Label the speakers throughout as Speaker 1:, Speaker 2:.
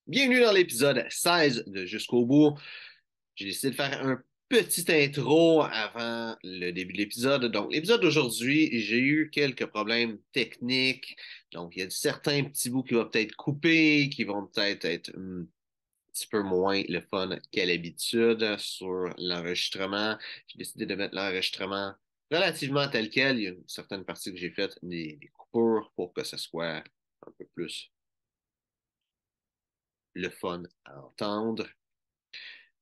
Speaker 1: Bienvenue dans l'épisode 16 de Jusqu'au bout. J'ai décidé de faire un petit intro avant le début de l'épisode. Donc, l'épisode d'aujourd'hui, j'ai eu quelques problèmes techniques. Donc, il y a certains petits bouts qui vont peut-être couper, qui vont peut-être être un petit peu moins le fun qu'à l'habitude sur l'enregistrement. J'ai décidé de mettre l'enregistrement relativement tel quel. Il y a une certaine partie que j'ai faite des coupures pour que ce soit un peu plus le fun à entendre.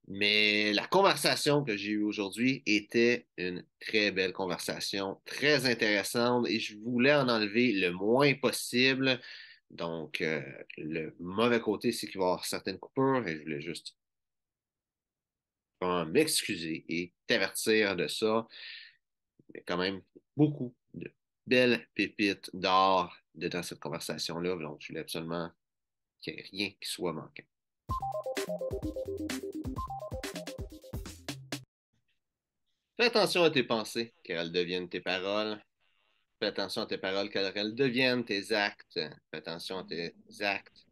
Speaker 1: Mais la conversation que j'ai eue aujourd'hui était une très belle conversation, très intéressante, et je voulais en enlever le moins possible. Donc, le mauvais côté, c'est qu'il va y avoir certaines coupures, et je voulais juste m'excuser et t'avertir de ça. Il y a quand même beaucoup de belles pépites d'or dans cette conversation-là, donc je voulais absolument qu'il n'y ait rien qui soit manquant. Fais attention à tes pensées, car elles deviennent tes paroles. Fais attention à tes paroles, car elles deviennent tes actes. Fais attention à tes actes,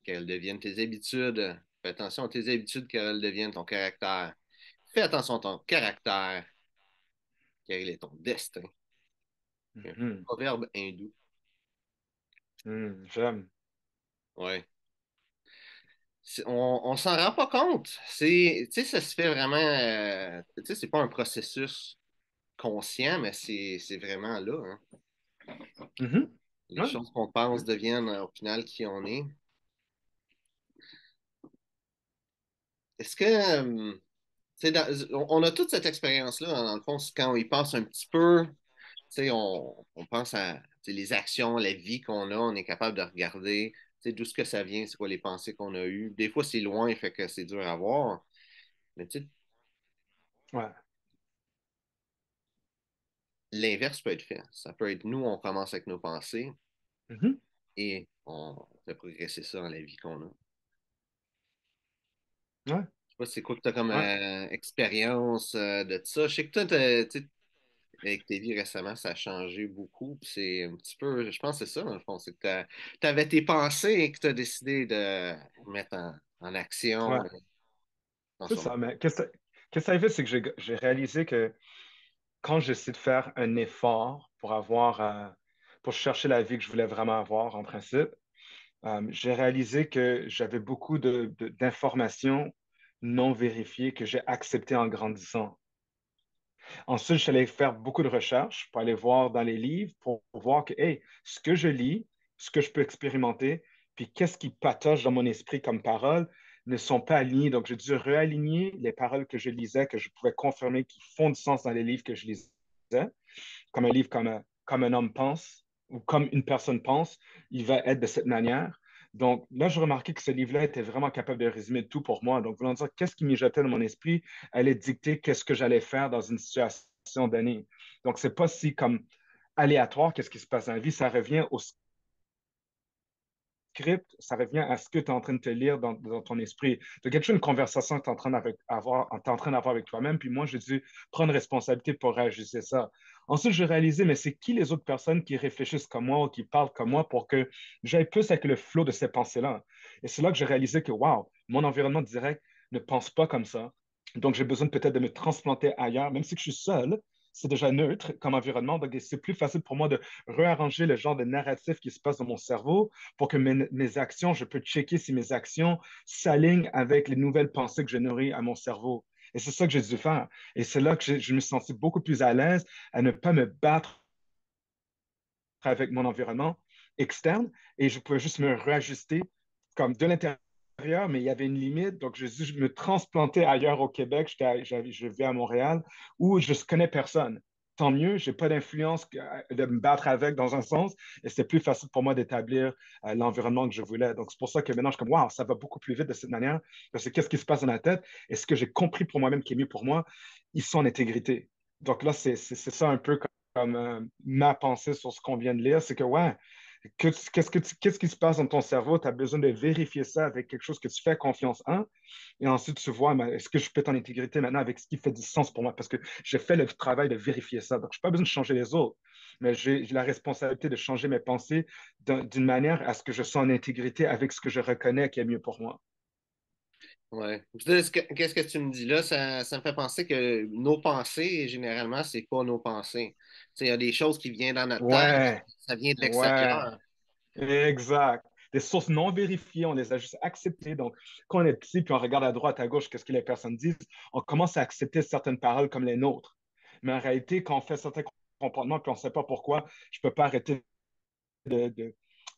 Speaker 1: car elles deviennent tes habitudes. Fais attention à tes habitudes, car elles deviennent ton caractère. Fais attention à ton caractère, car il est ton destin. Un
Speaker 2: Mhm.
Speaker 1: proverbe hindou.
Speaker 2: J'aime.
Speaker 1: Ouais. On s'en rend pas compte. Tu sais, ça se fait vraiment. Tu sais, c'est pas un processus conscient, mais c'est vraiment là, hein.
Speaker 2: Mhm.
Speaker 1: Les
Speaker 2: Ouais.
Speaker 1: choses qu'on pense deviennent au final qui on est. Est-ce que, tu sais, on a toute cette expérience-là, hein, dans le fond, c'est quand on y pense un petit peu, tu sais, on pense à tu sais, les actions, la vie qu'on a, on est capable de regarder, tu sais, d'où ce que ça vient, c'est quoi les pensées qu'on a eues. Des fois, c'est loin, fait que c'est dur à voir, mais tu sais,
Speaker 2: Ouais.
Speaker 1: l'inverse peut être fait. Ça peut être nous, on commence avec nos pensées
Speaker 2: Mhm.
Speaker 1: et on fait progresser ça dans la vie qu'on a.
Speaker 2: Ouais.
Speaker 1: Je sais pas c'est quoi que tu as comme
Speaker 2: Ouais.
Speaker 1: expérience de ça. Je sais que toi, tu sais, avec tes vies récemment, ça a changé beaucoup. Puis c'est un petit peu, je pense que c'est ça, dans le fond. C'est que tu avais tes pensées et que tu as décidé de mettre en action
Speaker 2: Ouais.
Speaker 1: dans
Speaker 2: C'est
Speaker 1: ce moment.
Speaker 2: ça. Mais qu'est-ce que ça a fait, c'est que j'ai réalisé que quand j'essaie de faire un effort pour pour chercher la vie que je voulais vraiment avoir, en principe, j'ai réalisé que j'avais beaucoup d'informations non vérifiées que j'ai acceptées en grandissant. Ensuite, je suis allé faire beaucoup de recherches pour aller voir dans les livres, pour voir que, hey, ce que je lis, ce que je peux expérimenter, puis qu'est-ce qui patoche dans mon esprit comme paroles, ne sont pas alignés. Donc, j'ai dû réaligner les paroles que je lisais, que je pouvais confirmer qui font du sens dans les livres que je lisais, comme un livre comme un homme pense ou comme une personne pense, il va être de cette manière. Donc là, je remarquais que ce livre-là était vraiment capable de résumer tout pour moi. Donc, voulant dire qu'est-ce qui mijotait dans mon esprit allait dicter qu'est-ce que j'allais faire dans une situation donnée. Donc, c'est pas si comme aléatoire qu'est-ce qui se passe dans la vie, ça revient au script, ça revient à ce que tu es en train de te lire dans ton esprit. Tu as quelque chose, une conversation que tu es en train t'es en train d'avoir avec toi-même, puis moi, j'ai dû prendre responsabilité pour réajuster ça. Ensuite, j'ai réalisé, mais c'est qui les autres personnes qui réfléchissent comme moi ou qui parlent comme moi pour que j'aille plus avec le flot de ces pensées-là. Et c'est là que j'ai réalisé que, wow, mon environnement direct ne pense pas comme ça. Donc, j'ai besoin peut-être de me transplanter ailleurs, même si je suis seul, c'est déjà neutre comme environnement. Donc, c'est plus facile pour moi de réarranger le genre de narratif qui se passe dans mon cerveau pour que mes actions, je peux checker si mes actions s'alignent avec les nouvelles pensées que je nourris à mon cerveau. Et c'est ça que j'ai dû faire. Et c'est là que je me suis senti beaucoup plus à l'aise à ne pas me battre avec mon environnement externe et je pouvais juste me réajuster comme de l'intérieur, mais il y avait une limite. Donc, je me transplantais ailleurs au Québec. Je vis à Montréal où je ne connais personne. Tant mieux, je n'ai pas d'influence de me battre avec dans un sens et c'était plus facile pour moi d'établir l'environnement que je voulais. Donc, c'est pour ça que maintenant, je suis comme, waouh, ça va beaucoup plus vite de cette manière parce que qu'est-ce qui se passe dans la tête et ce que j'ai compris pour moi-même qui est mieux pour moi, ils sont en intégrité. Donc là, c'est ça un peu comme ma pensée sur ce qu'on vient de lire, c'est que, ouais, qu'est-ce qui se passe dans ton cerveau? Tu as besoin de vérifier ça avec quelque chose que tu fais confiance en. Et ensuite, tu vois, mais est-ce que je peux être en intégrité maintenant avec ce qui fait du sens pour moi? Parce que j'ai fait le travail de vérifier ça. Donc, je n'ai pas besoin de changer les autres. mais j'ai la responsabilité de changer mes pensées d'une manière à ce que je sois en intégrité avec ce que je reconnais qui est mieux pour moi.
Speaker 1: Ouais. Qu'est-ce que tu me dis là? Ça me fait penser que nos pensées, généralement, c'est pas nos pensées. Tu sais, il y a des choses qui viennent dans notre tête,
Speaker 2: Ouais,
Speaker 1: ça vient de
Speaker 2: ouais,
Speaker 1: l'extérieur.
Speaker 2: exact. Des sources non vérifiées, on les a juste acceptées. Donc, quand on est petit, puis on regarde à droite, à gauche, qu'est-ce que les personnes disent, on commence à accepter certaines paroles comme les nôtres. Mais en réalité, quand on fait certains comportements, puis on ne sait pas pourquoi, je ne peux pas arrêter de,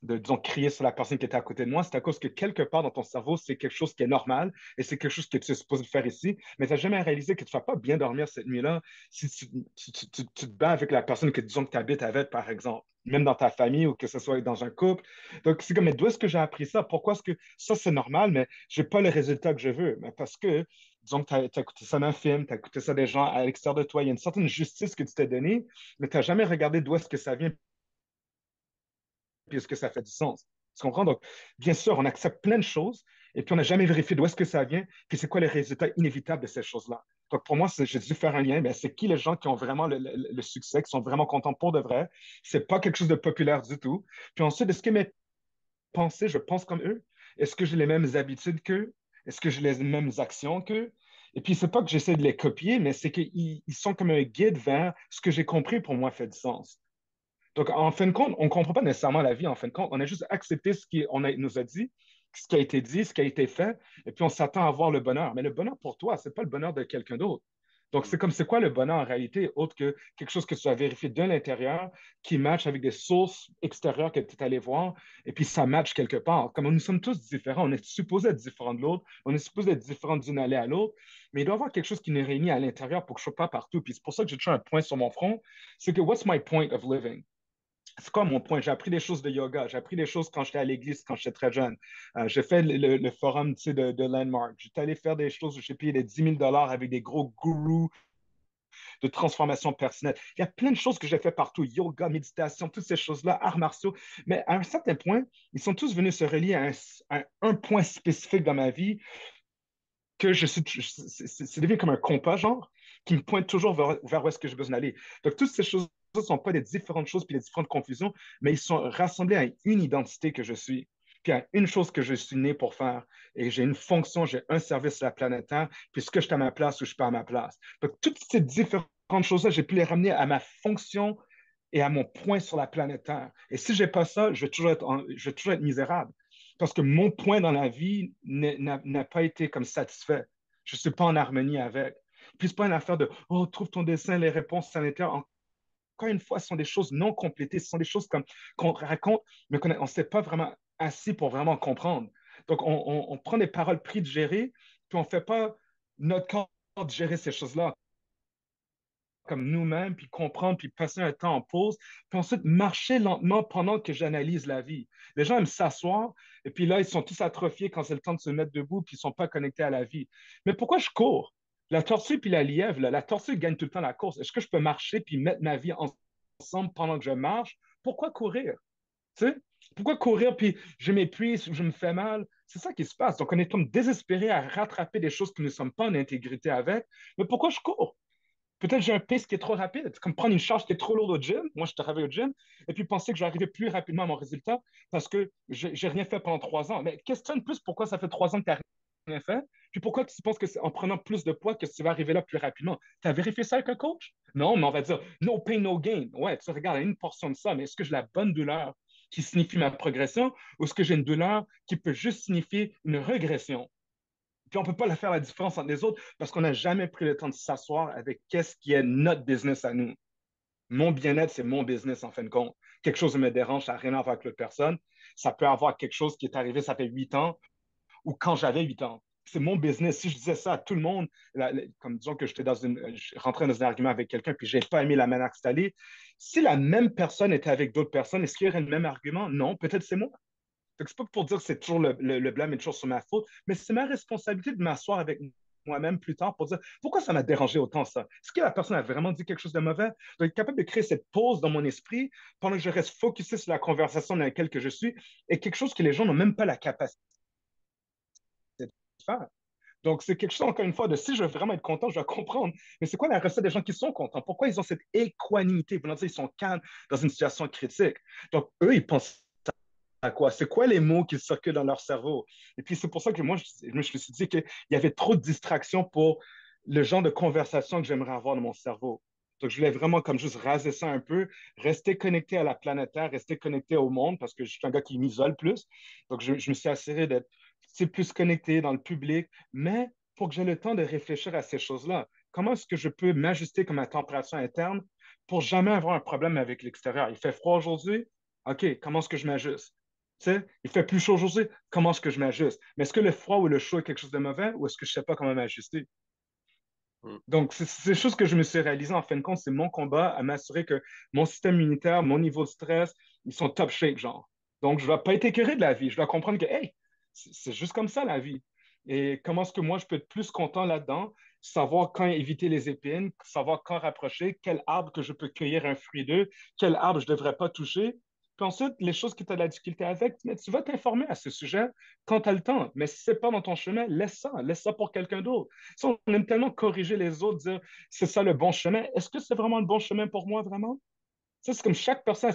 Speaker 2: de, disons, crier sur la personne qui était à côté de moi, c'est à cause que quelque part dans ton cerveau, c'est quelque chose qui est normal et c'est quelque chose que tu es supposé faire ici, mais tu n'as jamais réalisé que tu ne vas pas bien dormir cette nuit-là si tu te bats avec la personne que, disons, que tu habites avec, par exemple, même dans ta famille ou que ce soit dans un couple. Donc, c'est comme, mais d'où est-ce que j'ai appris ça? Pourquoi est-ce que ça, c'est normal, mais je n'ai pas le résultat que je veux? Mais parce que, disons que tu as écouté ça d'un film, tu as écouté ça des gens à l'extérieur de toi, il y a une certaine justice que tu t'es donnée, mais tu n'as jamais regardé d'où est-ce que ça vient puis est-ce que ça fait du sens? Tu comprends? Donc, bien sûr, on accepte plein de choses, et puis on n'a jamais vérifié d'où est-ce que ça vient, puis c'est quoi les résultats inévitables de ces choses-là. Donc, pour moi, j'ai dû faire un lien, mais c'est qui les gens qui ont vraiment le succès, qui sont vraiment contents pour de vrai? C'est pas quelque chose de populaire du tout. Puis ensuite, est-ce que mes pensées, je pense comme eux? Est-ce que j'ai les mêmes habitudes qu'eux? Est-ce que j'ai les mêmes actions qu'eux? Et puis, c'est pas que j'essaie de les copier, mais c'est qu'ils sont comme un guide vers ce que j'ai compris pour moi fait du sens. Donc, en fin de compte, on ne comprend pas nécessairement la vie. En fin de compte, on a juste accepté ce nous a dit, ce qui a été dit, ce qui a été fait, et puis on s'attend à voir le bonheur. Mais le bonheur pour toi, ce n'est pas le bonheur de quelqu'un d'autre. Donc, c'est comme, c'est quoi le bonheur en réalité, autre que quelque chose que tu as vérifié de l'intérieur, qui match avec des sources extérieures que tu es allé voir, et puis ça match quelque part. Comme nous sommes tous différents, on est supposé être différents de l'autre, on est supposé être différents d'une allée à l'autre, mais il doit y avoir quelque chose qui nous réunit à l'intérieur pour que je ne sois pas partout. Puis c'est pour ça que j'ai toujours un point sur mon front, c'est que what's my point of living? C'est quoi mon point? J'ai appris des choses de yoga, j'ai appris des choses quand j'étais à l'église, quand j'étais très jeune. J'ai fait le forum, tu sais, de Landmark. J'étais allé faire des choses où j'ai payé des 10 000 $ avec des gros gourous de transformation personnelle. Il y a plein de choses que j'ai fait partout, yoga, méditation, toutes ces choses-là, arts martiaux. Mais à un certain point, ils sont tous venus se relier à un point spécifique dans ma vie que c'est devenu comme un compas, genre, qui me pointe toujours vers où est-ce que j'ai besoin d'aller. Donc, toutes ces choses ne sont pas des différentes choses puis des différentes confusions, mais ils sont rassemblés à une identité que je suis, puis à une chose que je suis né pour faire. Et j'ai une fonction, j'ai un service à la planète Terre, puis ce que je suis à ma place ou je suis pas à ma place. Donc, toutes ces différentes choses-là, j'ai pu les ramener à ma fonction et à mon point sur la planète Terre. Et si je n'ai pas ça, je vais toujours être misérable. Parce que mon point dans la vie n'a pas été comme satisfait. Je ne suis pas en harmonie avec. Puis, ce n'est pas une affaire de oh, trouve ton dessin, les réponses sanitaires. Encore une fois, ce sont des choses non complétées. Ce sont des choses comme qu'on raconte, mais qu'on ne s'est pas vraiment assis pour vraiment comprendre. Donc, on prend des paroles prédigérées, puis on ne fait pas notre corps de gérer ces choses-là comme nous-mêmes, puis comprendre, puis passer un temps en pause, puis ensuite marcher lentement pendant que j'analyse la vie. Les gens aiment s'asseoir, et puis là, ils sont tous atrophiés quand c'est le temps de se mettre debout, puis ils ne sont pas connectés à la vie. Mais pourquoi je cours? La tortue puis la lièvre, là, la tortue gagne tout le temps la course. Est-ce que je peux marcher puis mettre ma vie ensemble pendant que je marche? Pourquoi courir? Tu sais? Pourquoi courir puis je m'épuise, je me fais mal? C'est ça qui se passe. Donc, on est comme désespéré à rattraper des choses que nous ne sommes pas en intégrité avec. Mais pourquoi je cours? Peut-être j'ai un pace qui est trop rapide. C'est comme prendre une charge qui est trop lourde au gym. Moi, je travaille au gym. Et puis penser que je vais arriver plus rapidement à mon résultat parce que j'ai rien fait pendant 3 ans. Mais questionne plus pourquoi ça fait 3 ans que tu n'as rien fait. Puis pourquoi tu penses que c'est en prenant plus de poids que tu vas arriver là plus rapidement. Tu as vérifié ça avec un coach? Non, mais on va dire no pain, no gain. Ouais, tu regardes une portion de ça, mais est-ce que j'ai la bonne douleur qui signifie ma progression ou est-ce que j'ai une douleur qui peut juste signifier une régression? Puis on ne peut pas la faire la différence entre les autres parce qu'on n'a jamais pris le temps de s'asseoir avec qu'est-ce qui est notre business à nous. Mon bien-être, c'est mon business en fin de compte. Quelque chose me dérange, ça n'a rien à voir avec l'autre personne. Ça peut avoir quelque chose qui est arrivé, ça fait 8 ans ou quand j'avais 8 ans. C'est mon business. Si je disais ça à tout le monde, comme disons que je rentrais dans un argument avec quelqu'un puis je n'ai pas aimé la manière que c'est allé, si la même personne était avec d'autres personnes, est-ce qu'il y aurait le même argument? Non, peut-être c'est moi. Donc, c'est pas pour dire que c'est toujours le blâme est toujours sur ma faute, mais c'est ma responsabilité de m'asseoir avec moi-même plus tard pour dire pourquoi ça m'a dérangé autant ça. Est-ce que la personne a vraiment dit quelque chose de mauvais? Donc, être capable de créer cette pause dans mon esprit pendant que je reste focusé sur la conversation dans laquelle que je suis et quelque chose que les gens n'ont même pas la capacité de faire. Donc, c'est quelque chose, encore une fois, de si je veux vraiment être content, je dois comprendre. Mais c'est quoi la recette des gens qui sont contents? Pourquoi ils ont cette équanimité? Voulant dire, ils sont calmes dans une situation critique. Donc, eux, ils pensent à quoi? C'est quoi les mots qui circulent dans leur cerveau? Et puis, c'est pour ça que moi, je me suis dit qu'il y avait trop de distractions pour le genre de conversation que j'aimerais avoir dans mon cerveau. Donc, je voulais vraiment comme juste raser ça un peu, rester connecté à la planète Terre, rester connecté au monde, parce que je suis un gars qui m'isole plus. Donc, je me suis assuré d'être plus connecté dans le public, mais pour que j'ai le temps de réfléchir à ces choses-là. Comment est-ce que je peux m'ajuster comme ma température interne pour jamais avoir un problème avec l'extérieur? Il fait froid aujourd'hui? OK, comment est-ce que je m'ajuste? Tu sais, il fait plus chaud aujourd'hui, comment est-ce que je m'ajuste? Mais est-ce que le froid ou le chaud est quelque chose de mauvais ou est-ce que je ne sais pas comment m'ajuster?
Speaker 1: Mm.
Speaker 2: Donc, c'est des choses que je me suis réalisé en fin de compte, c'est mon combat à m'assurer que mon système immunitaire, mon niveau de stress, ils sont top shape, genre. Donc, je ne dois pas être écœuré de la vie. Je dois comprendre que, hey, c'est juste comme ça la vie. Et comment est-ce que moi, je peux être plus content là-dedans, savoir quand éviter les épines, savoir quand rapprocher, quel arbre que je peux cueillir un fruit d'eux, quel arbre je ne devrais pas toucher. Puis ensuite, les choses que tu as de la difficulté avec, mais tu vas t'informer à ce sujet quand tu as le temps. Mais si ce n'est pas dans ton chemin, laisse ça pour quelqu'un d'autre. Ça, on aime tellement corriger les autres, dire c'est ça le bon chemin. Est-ce que c'est vraiment le bon chemin pour moi, vraiment? Ça, c'est comme chaque personne,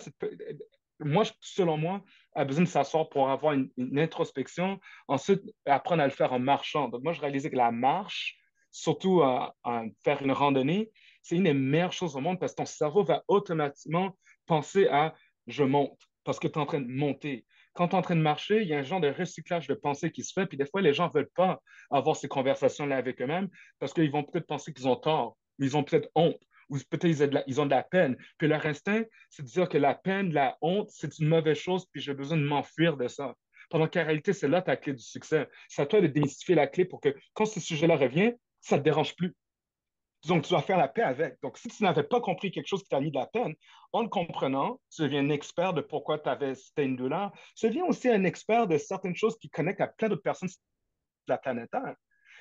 Speaker 2: moi, selon moi, a besoin de s'asseoir pour avoir une introspection, ensuite apprendre à le faire en marchant. Donc, moi, je réalisais que la marche, surtout à faire une randonnée, c'est une des meilleures choses au monde parce que ton cerveau va automatiquement penser à je monte parce que tu es en train de monter. Quand tu es en train de marcher, il y a un genre de recyclage de pensée qui se fait, puis des fois, les gens ne veulent pas avoir ces conversations-là avec eux-mêmes parce qu'ils vont peut-être penser qu'ils ont tort, ils ont peut-être honte ou peut-être ils ont de la peine. Puis leur instinct, c'est de dire que la peine, la honte, c'est une mauvaise chose, puis j'ai besoin de m'enfuir de ça. Pendant qu'en réalité, c'est là ta clé du succès. C'est à toi de démystifier la clé pour que quand ce sujet-là revient, ça ne te dérange plus. Donc, tu dois faire la paix avec. Donc, si tu n'avais pas compris quelque chose qui t'a mis de la peine, en le comprenant, tu deviens un expert de pourquoi c'était une douleur. Tu deviens aussi un expert de certaines choses qui connectent à plein d'autres personnes sur la planète Terre.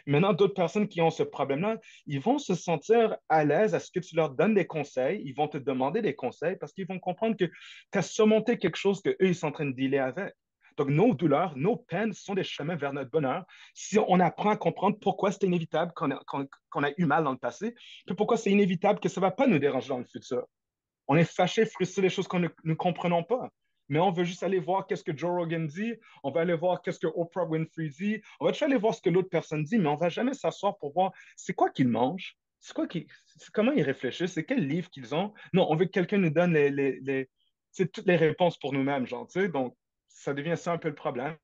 Speaker 2: Maintenant, d'autres personnes qui ont ce problème-là, ils vont se sentir à l'aise à ce que tu leur donnes des conseils, ils vont te demander des conseils parce qu'ils vont comprendre que tu as surmonté quelque chose qu'eux, ils sont en train de dealer avec. Donc, nos douleurs, nos peines sont des chemins vers notre bonheur. Si on apprend à comprendre pourquoi c'est inévitable qu'on a eu mal dans le passé, puis pourquoi c'est inévitable que ça ne va pas nous déranger dans le futur. On est fâché, frustré des choses qu'on ne comprenons pas. Mais on veut juste aller voir qu'est-ce que Joe Rogan dit, on va aller voir qu'est-ce que Oprah Winfrey dit, on va juste aller voir ce que l'autre personne dit, mais on va jamais s'asseoir pour voir c'est quoi qu'ils mangent, comment ils réfléchissent, c'est quel livre qu'ils ont. Non, on veut que quelqu'un nous donne toutes les réponses pour nous-mêmes, genre, tu sais. Donc, ça devient ça un peu le problème.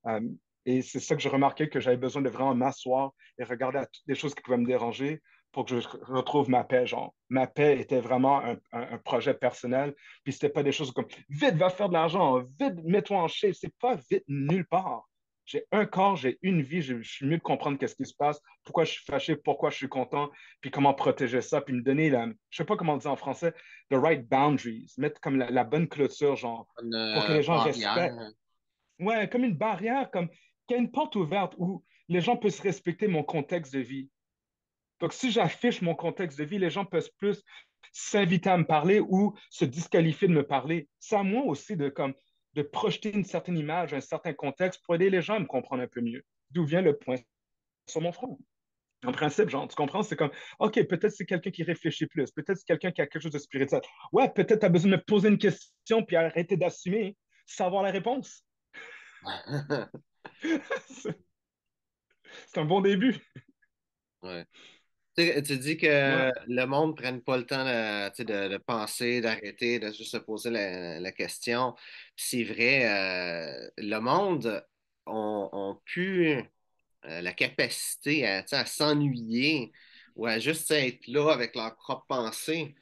Speaker 2: Euh, et c'est ça que j'ai remarqué, que j'avais besoin de vraiment m'asseoir et regarder à toutes les choses qui pouvaient me déranger pour que je retrouve ma paix, genre. Ma paix était vraiment un projet personnel, puis c'était pas des choses comme vite, va faire de l'argent, vite, mets-toi en shape. C'est pas vite nulle part. J'ai un corps, j'ai une vie, je suis mieux de comprendre qu'est-ce qui se passe, pourquoi je suis fâché, pourquoi je suis content, puis comment protéger ça, puis me donner je sais pas comment dire en français, the right boundaries, mettre comme la bonne clôture, genre,
Speaker 1: Une
Speaker 2: pour que les gens respectent.
Speaker 1: barrière.
Speaker 2: Ouais, comme une barrière, comme qu'il y a une porte ouverte où les gens peuvent respecter mon contexte de vie. Donc, si j'affiche mon contexte de vie, les gens peuvent plus s'inviter à me parler ou se disqualifier de me parler. C'est à moi aussi de projeter une certaine image, un certain contexte pour aider les gens à me comprendre un peu mieux. D'où vient le point sur mon front? En principe, genre, tu comprends? C'est comme, OK, peut-être c'est quelqu'un qui réfléchit plus, peut-être c'est quelqu'un qui a quelque chose de spirituel. Ouais, peut-être tu as besoin de me poser une question puis arrêter d'assumer sans avoir la réponse. C'est un bon début.
Speaker 1: Ouais. Tu dis
Speaker 2: Ouais.
Speaker 1: que le monde ne prenne pas le temps tu sais, de penser, d'arrêter, de juste se poser la question. C'est vrai, le monde ont pu la capacité tu sais, à s'ennuyer ou à juste tu sais, être là avec leurs propres pensées.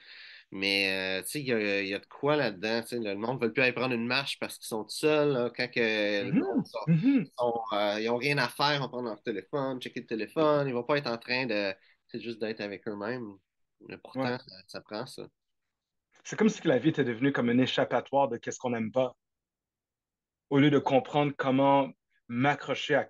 Speaker 1: Mais tu sais, il y a de quoi là-dedans. Tu sais, le monde ne veut plus aller prendre une marche parce qu'ils sont tout seuls. Là, quand que le monde
Speaker 2: Mhm, mhm.
Speaker 1: ils n'ont rien à faire, ils vont prendre leur téléphone, checker le téléphone. Ils ne vont pas être en train de c'est juste d'être avec eux-mêmes. Mais
Speaker 2: Ouais.
Speaker 1: pourtant, ça prend ça.
Speaker 2: C'est comme si la vie était devenue comme un échappatoire de qu'est-ce qu'on n'aime pas, au lieu de comprendre comment m'accrocher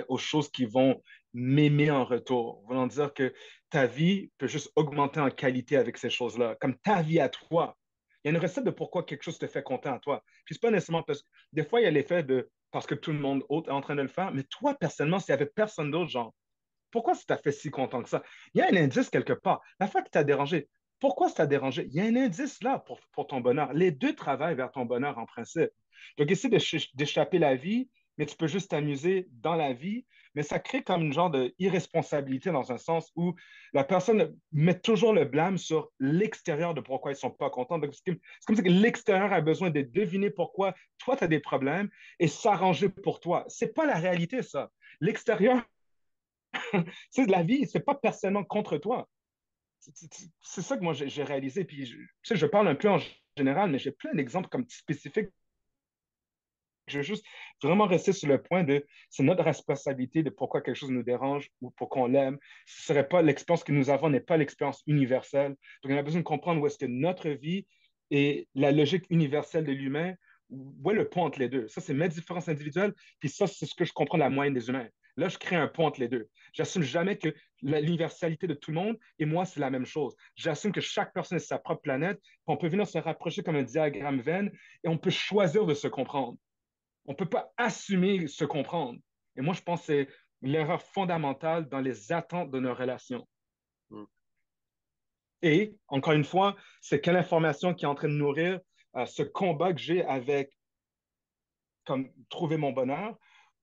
Speaker 2: aux choses qui vont m'aimer en retour. Voulant dire que ta vie peut juste augmenter en qualité avec ces choses-là, comme ta vie à toi. Il y a une recette de pourquoi quelque chose te fait content à toi. Puis c'est pas nécessairement parce que des fois, il y a l'effet de parce que tout le monde autre est en train de le faire. Mais toi, personnellement, s'il n'y avait personne d'autre, genre, pourquoi ça t'a fait si content que ça? Il y a un indice quelque part. La fois que t'a dérangé, pourquoi ça t'a dérangé? Il y a un indice là pour ton bonheur. Les deux travaillent vers ton bonheur en principe. Donc, essaie d'échapper la vie, mais tu peux juste t'amuser dans la vie. Mais ça crée comme une genre d'irresponsabilité dans un sens où la personne met toujours le blâme sur l'extérieur de pourquoi ils ne sont pas contents. Donc, c'est comme si l'extérieur a besoin de deviner pourquoi toi, tu as des problèmes et s'arranger pour toi. C'est pas la réalité, ça. L'extérieur, c'est de la vie, c'est pas personnellement contre toi. C'est ça que moi j'ai réalisé. Puis tu sais, je parle un peu en général, mais j'ai plein d'exemples comme spécifiques. Je veux juste vraiment rester sur le point de c'est notre responsabilité de pourquoi quelque chose nous dérange ou pourquoi on l'aime. Ce serait pas l'expérience que nous avons n'est pas l'expérience universelle. Donc, on a besoin de comprendre où est-ce que notre vie et la logique universelle de l'humain, où est le pont entre les deux. Ça, c'est mes différences individuelles, puis ça, c'est ce que je comprends de la moyenne des humains. Là, je crée un pont entre les deux. J'assume jamais que l'universalité de tout le monde et moi, c'est la même chose. J'assume que chaque personne est sa propre planète, qu'on peut venir se rapprocher comme un diagramme Venn et on peut choisir de se comprendre. On ne peut pas assumer se comprendre. Et moi, je pense que c'est l'erreur fondamentale dans les attentes de nos relations.
Speaker 1: Mm.
Speaker 2: Et, encore une fois, c'est quelle information qui est en train de nourrir ce combat que j'ai avec comme trouver mon bonheur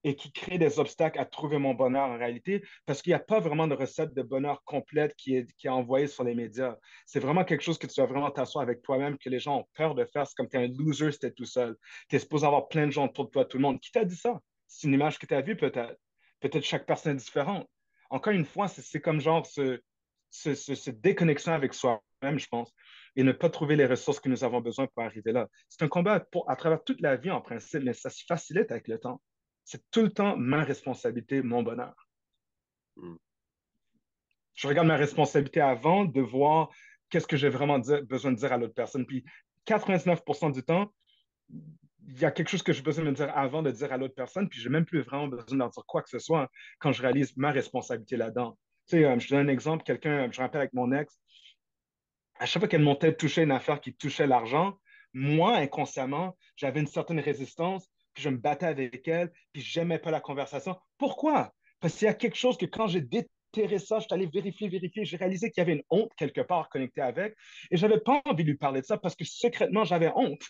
Speaker 2: et qui crée des obstacles à trouver mon bonheur en réalité, parce qu'il n'y a pas vraiment de recette de bonheur complète qui est envoyée sur les médias. C'est vraiment quelque chose que tu dois vraiment t'asseoir avec toi-même, que les gens ont peur de faire. C'est comme tu es un loser si tu es tout seul. Tu es supposé avoir plein de gens autour de toi, tout le monde. Qui t'a dit ça? C'est une image que tu as vue peut-être. Peut-être chaque personne est différente. Encore une fois, c'est comme genre ce déconnexion avec soi-même, je pense, et ne pas trouver les ressources que nous avons besoin pour arriver là. C'est un combat à travers toute la vie en principe, mais ça se facilite avec le temps. C'est tout le temps ma responsabilité, mon bonheur.
Speaker 1: Mm.
Speaker 2: Je regarde ma responsabilité avant de voir qu'est-ce que j'ai vraiment besoin de dire à l'autre personne. Puis 99% du temps, il y a quelque chose que j'ai besoin de me dire avant de dire à l'autre personne, puis je n'ai même plus vraiment besoin d'en dire quoi que ce soit quand je réalise ma responsabilité là-dedans. Tu sais, je te donne un exemple, quelqu'un, je rappelle avec mon ex, à chaque fois qu'elle montait toucher une affaire qui touchait l'argent, moi, inconsciemment, j'avais une certaine résistance, puis je me battais avec elle, puis j'aimais pas la conversation. Pourquoi? Parce qu'il y a quelque chose que quand j'ai déterré ça, je suis allé vérifier, j'ai réalisé qu'il y avait une honte quelque part connectée avec, et j'avais pas envie de lui parler de ça parce que secrètement, j'avais honte.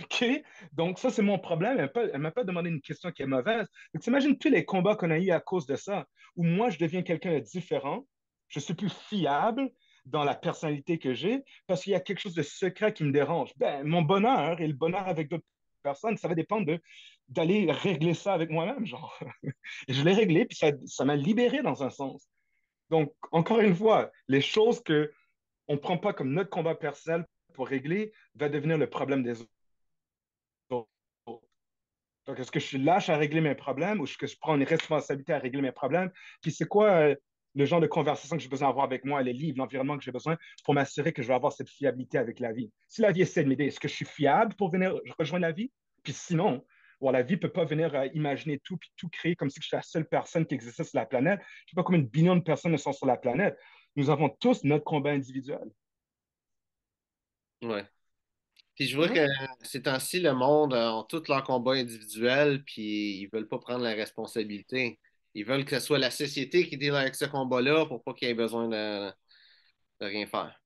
Speaker 2: OK? Donc, ça, c'est mon problème. Elle m'a pas demandé une question qui est mauvaise. Donc, t'imagines tous les combats qu'on a eu à cause de ça, où moi, je deviens quelqu'un de différent, je suis plus fiable dans la personnalité que j'ai, parce qu'il y a quelque chose de secret qui me dérange. Ben, mon bonheur et le bonheur avec d'autres personnes, ça va dépendre d'aller régler ça avec moi-même, genre. Et je l'ai réglé, puis ça m'a libéré dans un sens. Donc, encore une fois, les choses que on ne prend pas comme notre combat personnel pour régler va devenir le problème des autres. Donc, est-ce que je suis lâche à régler mes problèmes ou est-ce que je prends une responsabilité à régler mes problèmes? Puis c'est quoi le genre de conversation que j'ai besoin d'avoir avec moi, les livres, l'environnement que j'ai besoin pour m'assurer que je vais avoir cette fiabilité avec la vie? Si la vie essaie de m'aider, est-ce que je suis fiable pour venir rejoindre la vie? Puis sinon, bon, la vie ne peut pas venir imaginer tout puis tout créer comme si je suis la seule personne qui existait sur la planète. Je ne sais pas combien de billions de personnes sont sur la planète. Nous avons tous notre combat individuel.
Speaker 1: Ouais. Puis je vois
Speaker 2: Ouais.
Speaker 1: que ces temps-ci, le monde a tous leurs combats individuels, puis ils veulent pas prendre la responsabilité. Ils veulent que ce soit la société qui deal avec ce combat-là pour pas qu'il y ait besoin de rien faire.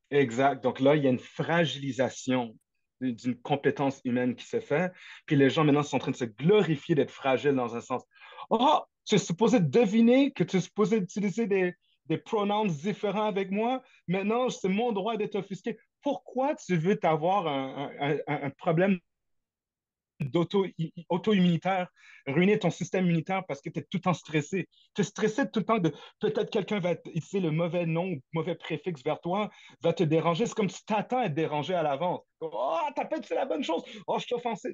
Speaker 2: Exact. Donc là, il y a une fragilisation d'une compétence humaine qui se fait. Puis les gens maintenant sont en train de se glorifier d'être fragiles dans un sens. Oh, tu es supposé deviner que tu es supposé utiliser des pronouns différents avec moi. Maintenant, c'est mon droit d'être offusqué. Pourquoi tu veux t'avoir un problème d'auto-immunitaire, ruiner ton système immunitaire parce que tu es tout le temps stressé. Tu es stressé tout le temps de peut-être quelqu'un va utiliser le mauvais nom ou mauvais préfixe vers toi, va te déranger. C'est comme si tu attends à être dérangé à l'avance. Oh, t'as pas dit c'est la bonne chose. Oh, je t'ai offensé.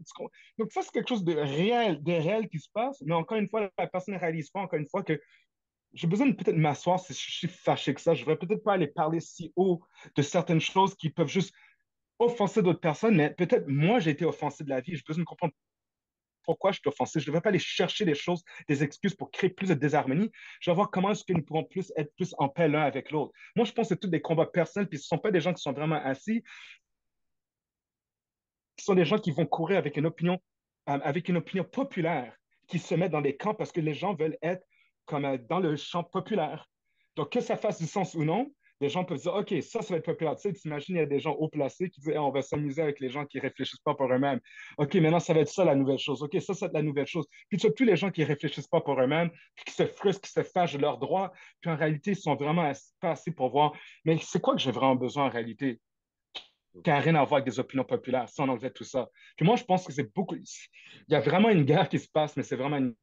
Speaker 2: Donc, ça, c'est quelque chose de réel qui se passe. Mais encore une fois, la personne ne réalise pas, encore une fois, que j'ai besoin de peut-être m'asseoir si je suis fâché que ça. Je ne devrais peut-être pas aller parler si haut de certaines choses qui peuvent juste offenser d'autres personnes, mais peut-être moi, j'ai été offensé de la vie. J'ai besoin de comprendre pourquoi je suis offensé. Je ne devrais pas aller chercher des choses, des excuses pour créer plus de désharmonie. Je vais voir comment est-ce que nous pourrons plus être plus en paix l'un avec l'autre. Moi, je pense que c'est tous des combats personnels, puis ce ne sont pas des gens qui sont vraiment assis. Ce sont des gens qui vont courir avec une opinion avec une opinion populaire qui se met dans des camps parce que les gens veulent être comme dans le champ populaire. Donc, que ça fasse du sens ou non, les gens peuvent dire, OK, ça va être populaire. Tu sais, t'imagines, il y a des gens haut placés qui disent, hey, on va s'amuser avec les gens qui réfléchissent pas pour eux-mêmes. OK, maintenant, ça va être ça la nouvelle chose. OK, ça va être la nouvelle chose. Puis tu as tous les gens qui réfléchissent pas pour eux-mêmes, puis qui se frustrent, qui se fâchent de leurs droits, puis en réalité, ils sont vraiment pas assez pour voir. Mais c'est quoi que j'ai vraiment besoin en réalité? Qui n'a rien à voir avec des opinions populaires, si on enlevait tout ça. Puis moi, je pense que c'est beaucoup. Il y a vraiment une guerre qui se passe, mais c'est vraiment une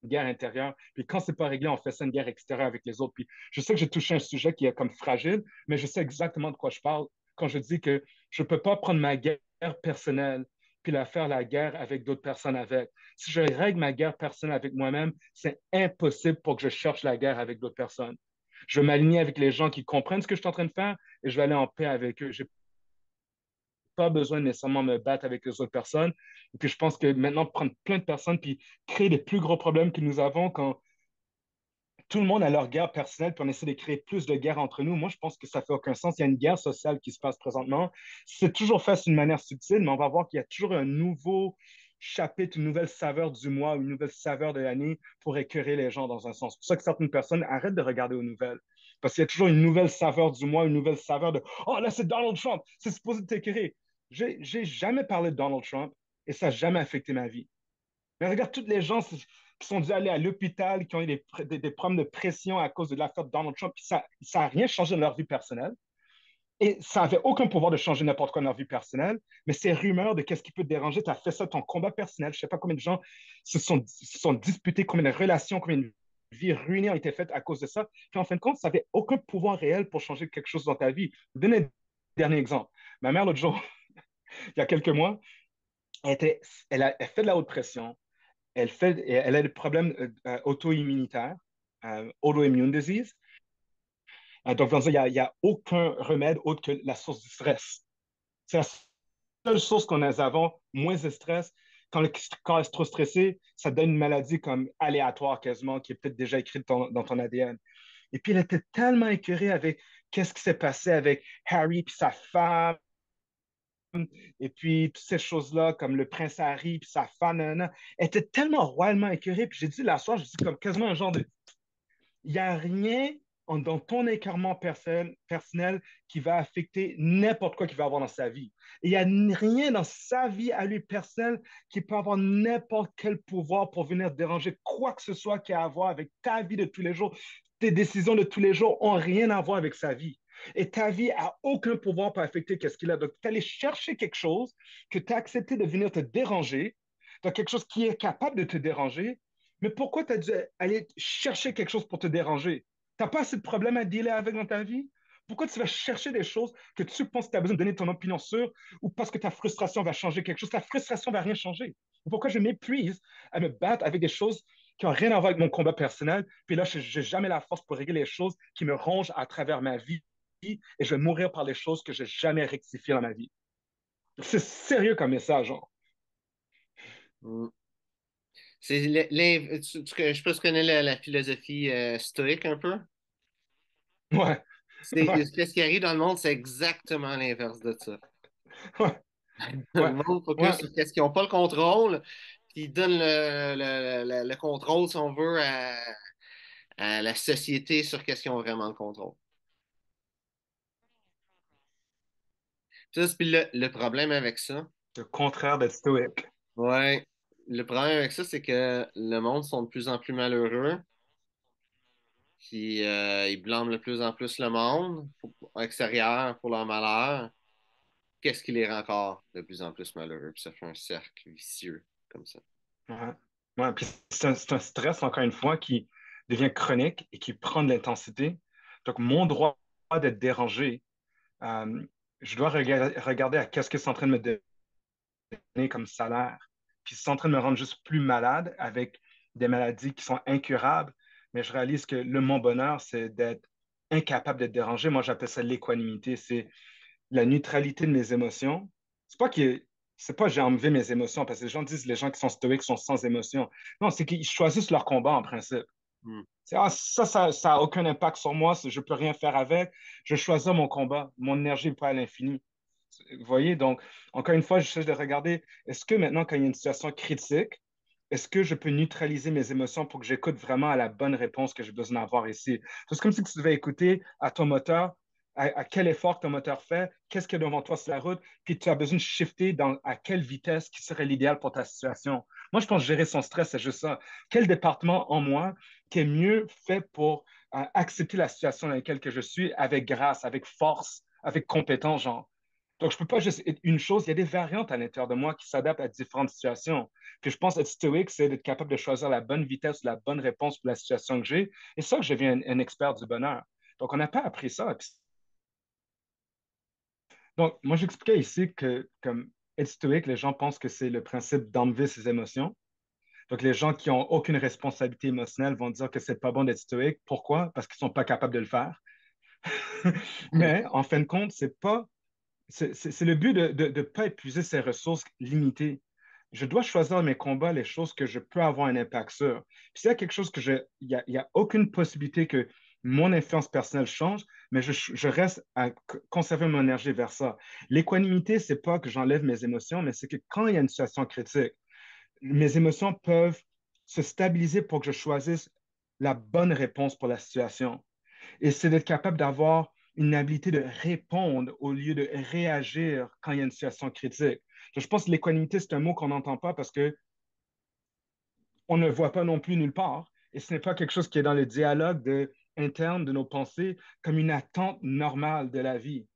Speaker 2: guerre intérieure. Puis quand c'est pas réglé, on fait ça une guerre extérieure avec les autres. Puis je sais que j'ai touché un sujet qui est comme fragile, mais je sais exactement de quoi je parle quand je dis que je peux pas prendre ma guerre personnelle puis la faire la guerre avec d'autres personnes avec. Si je règle ma guerre personnelle avec moi-même, c'est impossible pour que je cherche la guerre avec d'autres personnes. Je vais m'aligner avec les gens qui comprennent ce que je suis en train de faire et je vais aller en paix avec eux. J'ai pas besoin de nécessairement me battre avec les autres personnes. Et puis je pense que maintenant, prendre plein de personnes puis créer les plus gros problèmes que nous avons quand tout le monde a leur guerre personnelle, puis on essaie de créer plus de guerres entre nous. Moi, je pense que ça fait aucun sens. Il y a une guerre sociale qui se passe présentement. C'est toujours fait d'une manière subtile, mais on va voir qu'il y a toujours un nouveau chapitre, une nouvelle saveur du mois, une nouvelle saveur de l'année pour écœurer les gens dans un sens. C'est pour ça que certaines personnes arrêtent de regarder aux nouvelles. Parce qu'il y a toujours une nouvelle saveur du mois, une nouvelle saveur de Oh, là, c'est Donald Trump, c'est supposé t'écœurer. J'ai jamais parlé de Donald Trump et ça n'a jamais affecté ma vie. Mais regarde, tous les gens qui sont dû aller à l'hôpital, qui ont eu des problèmes de pression à cause de l'affaire de Donald Trump, ça n'a rien changé dans leur vie personnelle. Et ça n'avait aucun pouvoir de changer n'importe quoi dans leur vie personnelle. Mais ces rumeurs de qu'est-ce qui peut te déranger, tu as fait ça ton combat personnel. Je ne sais pas combien de gens se sont disputés, combien de relations, combien de vies ruinées ont été faites à cause de ça. Puis en fin de compte, ça n'avait aucun pouvoir réel pour changer quelque chose dans ta vie. Je vais donner un dernier exemple. Ma mère, l'autre jour, il y a quelques mois, elle fait de la haute pression, elle a des problèmes auto-immunitaires, autoimmune disease. Donc, il y a aucun remède autre que la source du stress. C'est la seule source qu'on a avant, moins de stress. Quand le corps est trop stressé, ça donne une maladie comme aléatoire quasiment, qui est peut-être déjà écrite dans ton ADN. Et puis, elle était tellement écœurée avec qu'est-ce qui s'est passé avec Harry et sa femme, et puis toutes ces choses-là, comme le prince Harry puis sa femme, nanana, elle était tellement royalement écœurée. Puis j'ai dit la soir, je dis comme quasiment un genre de il n'y a rien dans ton écœurement personnel qui va affecter n'importe quoi qu'il va avoir dans sa vie. Il n'y a rien dans sa vie à lui personnelle qui peut avoir n'importe quel pouvoir pour venir déranger quoi que ce soit qui a à voir avec ta vie de tous les jours. Tes décisions de tous les jours n'ont rien à voir avec sa vie. Et ta vie a aucun pouvoir pour affecter ce qu'il a. Donc, tu es allé chercher quelque chose que tu as accepté de venir te déranger, donc quelque chose qui est capable de te déranger, mais pourquoi tu as dû aller chercher quelque chose pour te déranger? Tu n'as pas assez de problèmes à dealer avec dans ta vie? Pourquoi tu vas chercher des choses que tu penses que tu as besoin de donner ton opinion sur ou parce que ta frustration va changer quelque chose? Ta frustration ne va rien changer. Pourquoi je m'épuise à me battre avec des choses qui n'ont rien à voir avec mon combat personnel? Puis là, je n'ai jamais la force pour régler les choses qui me rongent à travers ma vie et je vais mourir par les choses que je n'ai jamais rectifiées dans ma vie. C'est sérieux comme message, genre.
Speaker 1: Mm. Je sais pas si tu connais la philosophie stoïque un peu.
Speaker 2: Ouais, ouais,
Speaker 1: Ce qui arrive dans le monde, c'est exactement l'inverse de ça.
Speaker 2: ouais,
Speaker 1: Le
Speaker 2: ouais,
Speaker 1: monde focus
Speaker 2: ouais.
Speaker 1: sur ce qu'ils n'ont pas le contrôle, puis ils donnent le contrôle, si on veut, à la société sur qu'est-ce qu'ils ont vraiment le contrôle. Puis le problème avec ça,
Speaker 2: Le contraire d'être stoïque.
Speaker 1: ouais, le problème avec ça, c'est que le monde sont de plus en plus malheureux, puis ils blâment de plus en plus le monde extérieur pour leur malheur. Qu'est-ce qui les rend encore de plus en plus malheureux? Puis ça fait un cercle vicieux comme ça.
Speaker 2: Ouais. Ouais, puis c'est un stress, encore une fois, qui devient chronique et qui prend de l'intensité. Donc, mon droit d'être dérangé, euh, je dois regarder à qu'est-ce que c'est en train de me donner comme salaire. Puis c'est en train de me rendre juste plus malade avec des maladies qui sont incurables. Mais je réalise que mon bonheur, c'est d'être incapable d'être dérangé. Moi, j'appelle ça l'équanimité. C'est la neutralité de mes émotions. C'est pas que c'est pas j'ai enlevé mes émotions parce que les gens disent les gens qui sont stoïques sont sans émotion. Non, c'est qu'ils choisissent leur combat en principe.
Speaker 1: Hmm.
Speaker 2: C'est ça a aucun impact sur moi, je peux rien faire avec. Je choisis mon combat. Mon énergie n'est pas à l'infini. Vous voyez, donc, encore une fois, j'essaie de regarder, est-ce que maintenant, quand il y a une situation critique, est-ce que je peux neutraliser mes émotions pour que j'écoute vraiment à la bonne réponse que j'ai besoin d'avoir ici? C'est comme si tu devais écouter à ton moteur, à quel effort ton moteur fait, qu'est-ce qu'il y a devant toi sur la route, puis tu as besoin de shifter à quelle vitesse qui serait l'idéal pour ta situation. Moi, je pense que gérer son stress, c'est juste ça. Quel département en moi qui est mieux fait pour accepter la situation dans laquelle que je suis avec grâce, avec force, avec compétence, genre. Donc, je ne peux pas juste être une chose, il y a des variantes à l'intérieur de moi qui s'adaptent à différentes situations. Puis je pense être stoïque, c'est d'être capable de choisir la bonne vitesse, la bonne réponse pour la situation que j'ai. Et ça que je deviens un expert du bonheur. Donc, on n'a pas appris ça. Donc, moi, j'expliquais ici que, comme être stoïque, les gens pensent que c'est le principe d'enlever ses émotions. Donc, les gens qui n'ont aucune responsabilité émotionnelle vont dire que c'est pas bon d'être stoïque. Pourquoi? Parce qu'ils sont pas capables de le faire. Mais en fin de compte, c'est le but de ne pas épuiser ses ressources limitées. Je dois choisir mes combats, les choses que je peux avoir un impact sur. Puis s'il y a quelque chose il y a aucune possibilité que mon influence personnelle change, mais je reste à conserver mon énergie vers ça. L'équanimité, c'est pas que j'enlève mes émotions, mais c'est que quand il y a une situation critique, mes émotions peuvent se stabiliser pour que je choisisse la bonne réponse pour la situation. Et c'est d'être capable d'avoir une habilité de répondre au lieu de réagir quand il y a une situation critique. Je pense que l'équanimité, c'est un mot qu'on n'entend pas parce que on ne le voit pas non plus nulle part. Et ce n'est pas quelque chose qui est dans le dialogue interne de nos pensées comme une attente normale de la vie.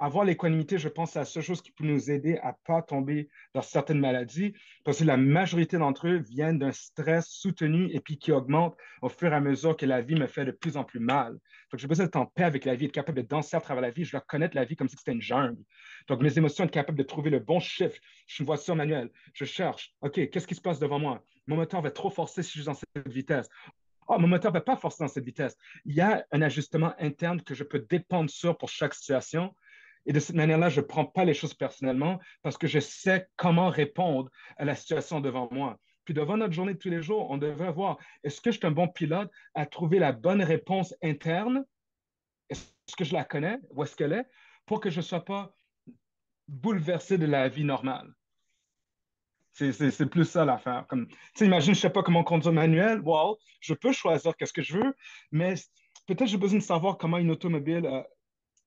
Speaker 2: Avoir l'équanimité, je pense, c'est la seule chose qui peut nous aider à ne pas tomber dans certaines maladies, parce que la majorité d'entre eux viennent d'un stress soutenu et puis qui augmente au fur et à mesure que la vie me fait de plus en plus mal. Donc, j'ai besoin d'être en paix avec la vie, être capable de danser à travers la vie. Je dois connaître la vie comme si c'était une jungle. Donc, mes émotions, être capable de trouver le bon chiffre. Je suis une voiture manuelle. Je cherche. OK, qu'est-ce qui se passe devant moi? Mon moteur va être trop forcer si je suis dans cette vitesse. Oh, mon moteur ne va pas forcer dans cette vitesse. Il y a un ajustement interne que je peux dépendre sur pour chaque situation. Et de cette manière-là, je ne prends pas les choses personnellement parce que je sais comment répondre à la situation devant moi. Puis devant notre journée de tous les jours, on devrait voir, est-ce que je suis un bon pilote à trouver la bonne réponse interne? Est-ce que je la connais? Où est-ce qu'elle est? Pour que je ne sois pas bouleversé de la vie normale. C'est plus ça l'affaire. Comme, tu sais, imagine, je ne sais pas comment conduire manuel. Wow, je peux choisir qu'est-ce que je veux, mais peut-être j'ai besoin de savoir comment une automobile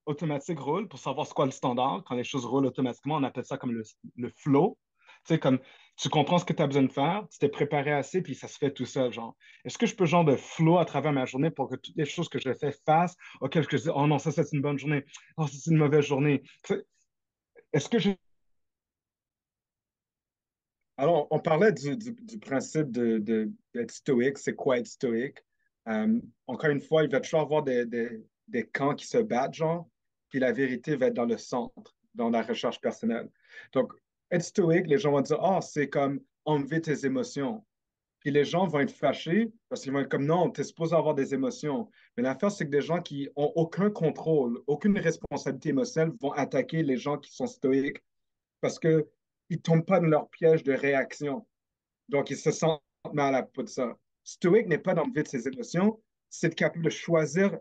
Speaker 2: automatique roule pour savoir c'est quoi le standard. Quand les choses roulent automatiquement, on appelle ça comme le flow. Tu sais, comme tu comprends ce que tu as besoin de faire, tu t'es préparé assez, puis ça se fait tout seul, genre. Est-ce que je peux, genre, de flow à travers ma journée pour que toutes les choses que je fais fassent auxquelles je dis, oh non, ça, c'est une bonne journée. Oh, ça, c'est une mauvaise journée. Est-ce que je Alors, on parlait du principe d'être stoïque. C'est quoi être stoïque? Encore une fois, il va toujours avoir des camps qui se battent, genre, puis la vérité va être dans le centre, dans la recherche personnelle. Donc, être stoïque, les gens vont dire, ah, c'est comme enlever tes émotions. Puis les gens vont être fâchés parce qu'ils vont être comme, non, tu es supposé avoir des émotions. Mais l'affaire, c'est que des gens qui ont aucun contrôle, aucune responsabilité émotionnelle vont attaquer les gens qui sont stoïques parce qu'ils ne tombent pas dans leur piège de réaction. Donc, ils se sentent mal à propos de ça. Stoïque n'est pas d'enlever de ses émotions, c'est être capable de choisir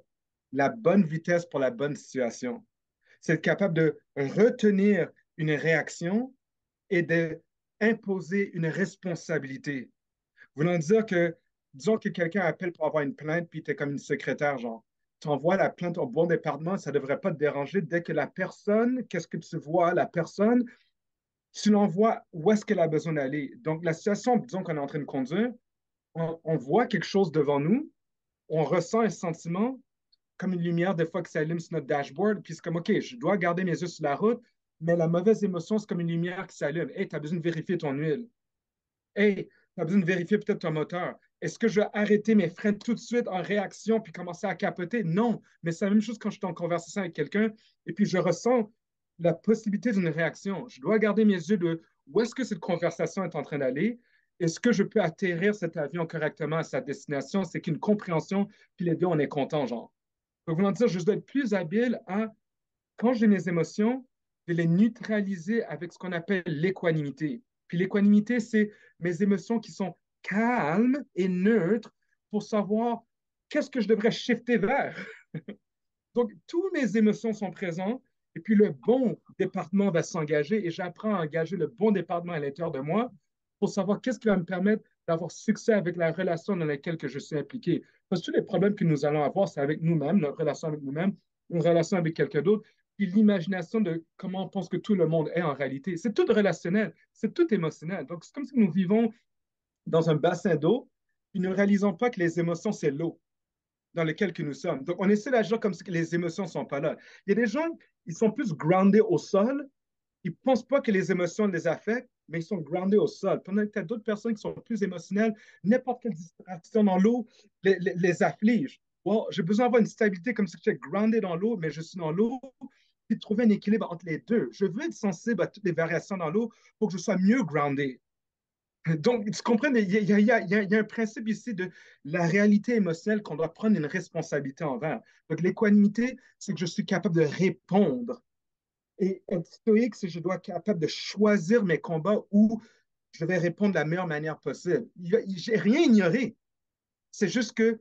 Speaker 2: la bonne vitesse pour la bonne situation. C'est être capable de retenir une réaction et d'imposer une responsabilité. Voulant dire que, disons que quelqu'un appelle pour avoir une plainte, puis tu es comme une secrétaire, genre, tu envoies la plainte au bon département, ça ne devrait pas te déranger dès que la personne, qu'est-ce que tu vois, la personne tu l'envoies où est-ce qu'elle a besoin d'aller. Donc, la situation, disons qu'on est en train de conduire, on voit quelque chose devant nous, on ressent un sentiment comme une lumière des fois qui s'allume sur notre dashboard, puis c'est comme, OK, je dois garder mes yeux sur la route, mais la mauvaise émotion, c'est comme une lumière qui s'allume. Hey, tu as besoin de vérifier ton huile. Hey, tu as besoin de vérifier peut-être ton moteur. Est-ce que je vais arrêter mes freins tout de suite en réaction puis commencer à capoter? Non, mais c'est la même chose quand je suis en conversation avec quelqu'un et puis je ressens la possibilité d'une réaction. Je dois garder mes yeux de où est-ce que cette conversation est en train d'aller. Est-ce que je peux atterrir cet avion correctement à sa destination? C'est qu'une compréhension, puis les deux, on est contents, genre. Donc, voulant dire, je dois être plus habile à, quand j'ai mes émotions, de les neutraliser avec ce qu'on appelle l'équanimité. Puis l'équanimité, c'est mes émotions qui sont calmes et neutres pour savoir qu'est-ce que je devrais shifter vers. Donc, toutes mes émotions sont présentes et Et puis le bon département va s'engager et j'apprends à engager le bon département à l'intérieur de moi pour savoir qu'est-ce qui va me permettre d'avoir succès avec la relation dans laquelle que je suis impliqué. Parce que tous les problèmes que nous allons avoir, c'est avec nous-mêmes, notre relation avec nous-mêmes, une relation avec quelqu'un d'autre, puis l'imagination de comment on pense que tout le monde est en réalité. C'est tout relationnel, c'est tout émotionnel. Donc, c'est comme si nous vivons dans un bassin d'eau, puis ne réalisons pas que les émotions, c'est l'eau dans lequel que nous sommes. Donc, on essaie d'agir comme si les émotions ne sont pas là. Il y a des gens, ils sont plus groundés au sol, ils ne pensent pas que les émotions les affectent, mais ils sont groundés au sol. Pendant que tu as d'autres personnes qui sont plus émotionnelles, n'importe quelle distraction dans l'eau les afflige. Bon, j'ai besoin d'avoir une stabilité comme si j'étais groundé dans l'eau, mais je suis dans l'eau, puis de trouver un équilibre entre les deux. Je veux être sensible à toutes les variations dans l'eau pour que je sois mieux groundé. Donc, tu comprends, il y a un principe ici de la réalité émotionnelle qu'on doit prendre une responsabilité envers. Donc, l'équanimité, c'est que je suis capable de répondre. Et être stoïque, c'est que je dois être capable de choisir mes combats où je vais répondre de la meilleure manière possible. Je n'ai rien ignoré. C'est juste que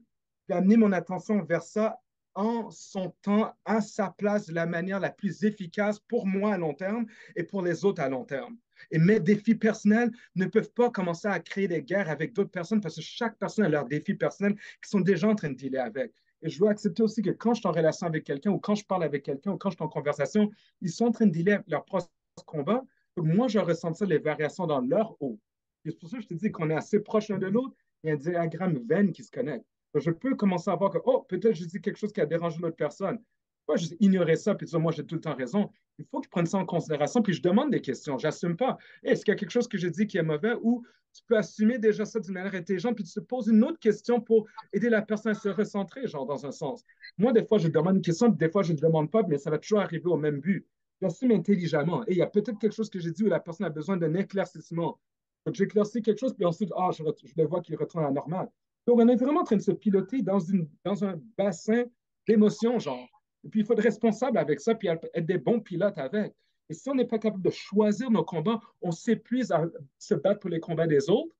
Speaker 2: j'ai amené mon attention vers ça en son temps, à sa place, de la manière la plus efficace pour moi à long terme et pour les autres à long terme. Et mes défis personnels ne peuvent pas commencer à créer des guerres avec d'autres personnes parce que chaque personne a leurs défis personnels qui sont déjà en train de dealer avec. Et je dois accepter aussi que quand je suis en relation avec quelqu'un ou quand je parle avec quelqu'un ou quand je suis en conversation, ils sont en train de dealer avec leurs propres combats. Donc moi, je ressens ça, les variations dans leur eau. C'est pour ça que je te dis qu'on est assez proche l'un de l'autre. Il y a un diagramme Venn qui se connecte. Donc, je peux commencer à voir que, oh, peut-être je dis quelque chose qui a dérangé l'autre personne. Pas juste ignorer ça puis dire, moi, j'ai tout le temps raison. Il faut que je prenne ça en considération puis je demande des questions. J'assume pas. Est-ce qu'il y a quelque chose que je dis qui est mauvais ou tu peux assumer déjà ça d'une manière intelligente puis tu te poses une autre question pour aider la personne à se recentrer, genre dans un sens. Moi, des fois, je demande une question, des fois, je ne demande pas, mais ça va toujours arriver au même but. J'assume intelligemment. Et il y a peut-être quelque chose que j'ai dit où la personne a besoin d'un éclaircissement. Donc, j'éclaircis quelque chose, puis ensuite, je le vois qu'il retourne à la normale. Donc, on est vraiment en train de se piloter dans un bassin d'émotions, genre. Et puis, il faut être responsable avec ça, puis être des bons pilotes avec. Et si on n'est pas capable de choisir nos combats, on s'épuise à se battre pour les combats des autres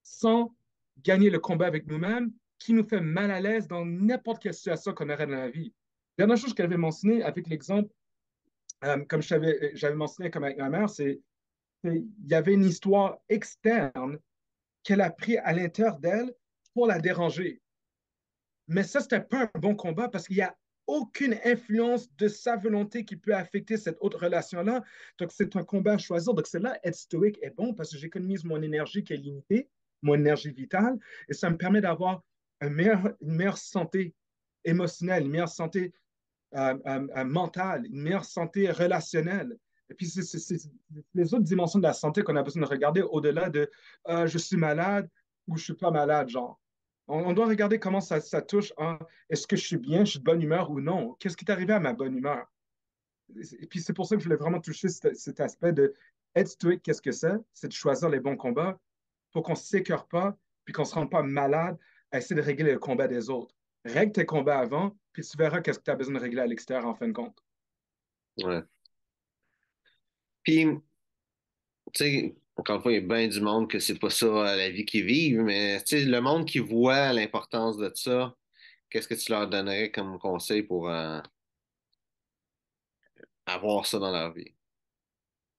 Speaker 2: sans gagner le combat avec nous-mêmes, qui nous fait mal à l'aise dans n'importe quelle situation qu'on aurait dans la vie. Dernière chose que j'avais mentionné avec l'exemple, comme j'avais mentionné comme avec ma mère, il y avait une histoire externe qu'elle a pris à l'intérieur d'elle pour la déranger. Mais ça, c'était pas un bon combat parce qu'il n'y a aucune influence de sa volonté qui peut affecter cette autre relation-là. Donc, c'est un combat à choisir. Donc, c'est là, être stoïque est bon parce que j'économise mon énergie qui est limitée, mon énergie vitale, et ça me permet d'avoir une meilleure santé émotionnelle, une meilleure santé mentale, une meilleure santé relationnelle. Et puis, c'est les autres dimensions de la santé qu'on a besoin de regarder au-delà de je suis malade ou je suis pas malade, genre. On doit regarder comment ça touche est-ce que je suis bien, je suis de bonne humeur ou non? Qu'est-ce qui est arrivé à ma bonne humeur? Et puis, c'est pour ça que je voulais vraiment toucher cet aspect de être stoïque, qu'est-ce que c'est? C'est de choisir les bons combats pour qu'on ne s'écœure pas, puis qu'on ne se rende pas malade à essayer de régler le combat des autres. Règle tes combats avant, puis tu verras qu'est-ce que tu as besoin de régler à l'extérieur en fin de compte.
Speaker 1: Ouais. Puis, tu sais, encore une fois, il y a bien du monde que c'est pas ça la vie qu'ils vivent, mais tu sais, le monde qui voit l'importance de ça, qu'est-ce que tu leur donnerais comme conseil pour avoir ça dans leur vie?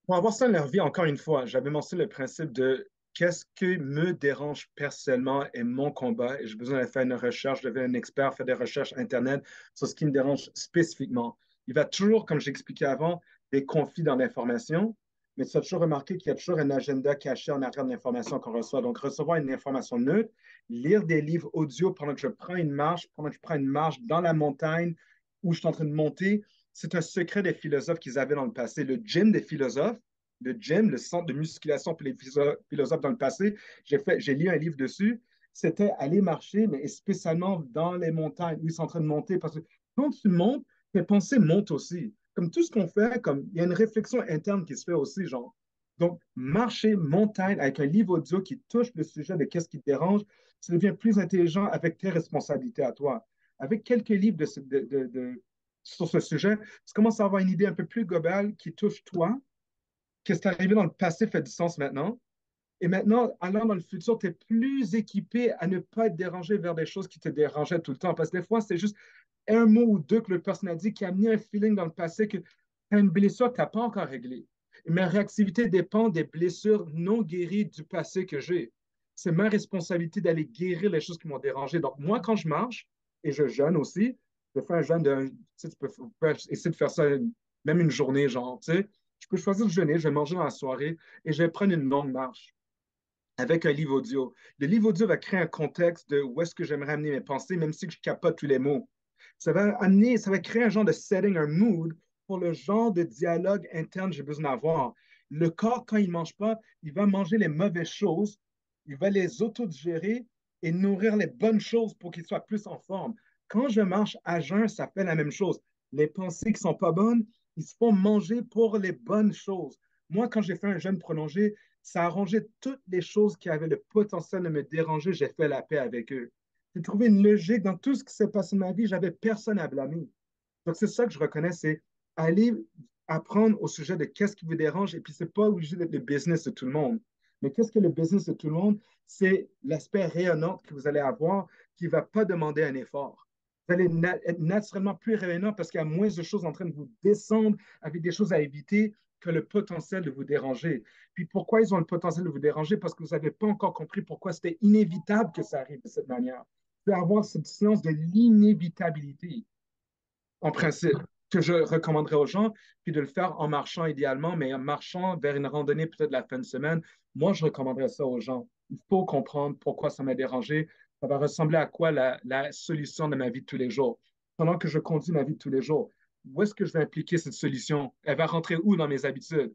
Speaker 2: Pour avoir ça dans leur vie, encore une fois, j'avais mentionné le principe de qu'est-ce qui me dérange personnellement et mon combat. Et j'ai besoin de faire une recherche, de devenir un expert, faire des recherches Internet sur ce qui me dérange spécifiquement. Il va toujours, comme j'expliquais avant, des conflits dans l'information, mais tu as toujours remarqué qu'il y a toujours un agenda caché en arrière de l'information qu'on reçoit. Donc, recevoir une information neutre, lire des livres audio pendant que je prends une marche, pendant que je prends une marche dans la montagne où je suis en train de monter, c'est un secret des philosophes qu'ils avaient dans le passé. Le gym des philosophes, le gym, le centre de musculation pour les philosophes dans le passé, j'ai lu un livre dessus, c'était aller marcher, mais spécialement dans les montagnes où ils sont en train de monter. Parce que quand tu montes, tes pensées montent aussi. Comme tout ce qu'on fait, comme il y a une réflexion interne qui se fait aussi, genre. Donc, marcher montagne avec un livre audio qui touche le sujet de qu'est-ce qui te dérange, tu deviens plus intelligent avec tes responsabilités à toi. Avec quelques livres sur ce sujet, tu commences à avoir une idée un peu plus globale qui touche toi. Qu'est-ce qui est arrivé dans le passé fait du sens maintenant. Et maintenant, allant dans le futur, tu es plus équipé à ne pas être dérangé vers des choses qui te dérangeaient tout le temps. Parce que des fois, c'est juste un mot ou deux que le personne a dit qui a mis un feeling dans le passé que tu tu as une blessure que tu n'as pas encore réglée. Et ma réactivité dépend des blessures non guéries du passé que j'ai. C'est ma responsabilité d'aller guérir les choses qui m'ont dérangé. Donc, moi, quand je marche, et je jeûne aussi, je fais un jeûne de, tu sais, tu peux essayer de faire ça même une journée, genre, tu sais, je peux choisir de jeûner, je vais manger dans la soirée et je vais prendre une longue marche avec un livre audio. Le livre audio va créer un contexte de où est-ce que j'aimerais amener mes pensées, même si je ne capte pas tous les mots. Ça va créer un genre de setting, un mood pour le genre de dialogue interne que j'ai besoin d'avoir. Le corps, quand il ne mange pas, il va manger les mauvaises choses, il va les autodigérer et nourrir les bonnes choses pour qu'il soit plus en forme. Quand je marche à jeun, ça fait la même chose. Les pensées qui ne sont pas bonnes, ils se font manger pour les bonnes choses. Moi, quand j'ai fait un jeûne prolongé, ça a arrangé toutes les choses qui avaient le potentiel de me déranger. J'ai fait la paix avec eux. J'ai trouvé une logique dans tout ce qui s'est passé dans ma vie. J'avais personne à blâmer. Donc, c'est ça que je reconnais, c'est aller apprendre au sujet de qu'est-ce qui vous dérange. Et puis, c'est pas obligé d'être le business de tout le monde. Mais qu'est-ce que le business de tout le monde? C'est l'aspect rayonnant que vous allez avoir qui ne va pas demander un effort. Vous allez être naturellement plus rayonnant parce qu'il y a moins de choses en train de vous descendre avec des choses à éviter que le potentiel de vous déranger. Puis pourquoi ils ont le potentiel de vous déranger? Parce que vous n'avez pas encore compris pourquoi c'était inévitable que ça arrive de cette manière. Vous pouvez avoir cette science de l'inévitabilité en principe, que je recommanderais aux gens, puis de le faire en marchant idéalement, mais en marchant vers une randonnée peut-être la fin de semaine. Moi, je recommanderais ça aux gens. Il faut comprendre pourquoi ça m'a dérangé. Ça va ressembler à quoi la solution de ma vie de tous les jours. Pendant que je conduis ma vie de tous les jours, où est-ce que je vais impliquer cette solution? Elle va rentrer où dans mes habitudes?